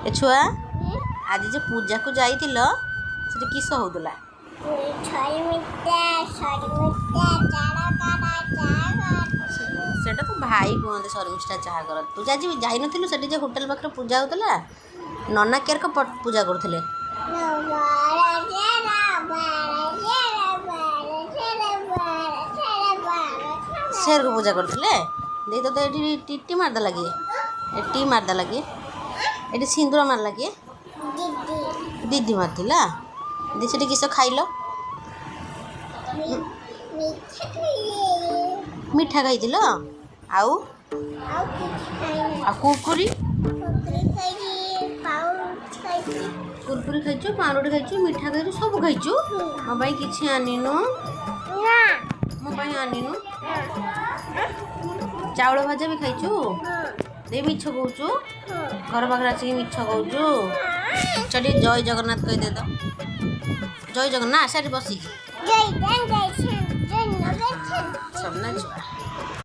ए छुआ आज जो पूजा को जाइतिल से किस होउतला सेटा तो भाई कहते शर्मिष्ठा चाह कर तू आज जाई नथिलु सेठी जे होटल पाखरे पूजा होतला नना केयर को पूजा करथले शेर को पूजा करथले देख तो एठी टिट्टी मार दे लगे एटी मार दे लगे एटी सिंदूर मार लगे दीदी मारथिला दी सेठी किस खाइल मिठा खाइथिल आउ कुरकुरी कुरकुरी खाइछु पाउरुटी खाइछु मिठा खाइछु सब खाइछु मो भाई किछि आनिनु मो भाई आनिनु चावल भजा भी खाइछु दे मिछ कहूचु घर पाखे आसिक मिछ कहूचु चल जय जगन्नाथ कह दे तो जय जगन्नाथ सारी बसी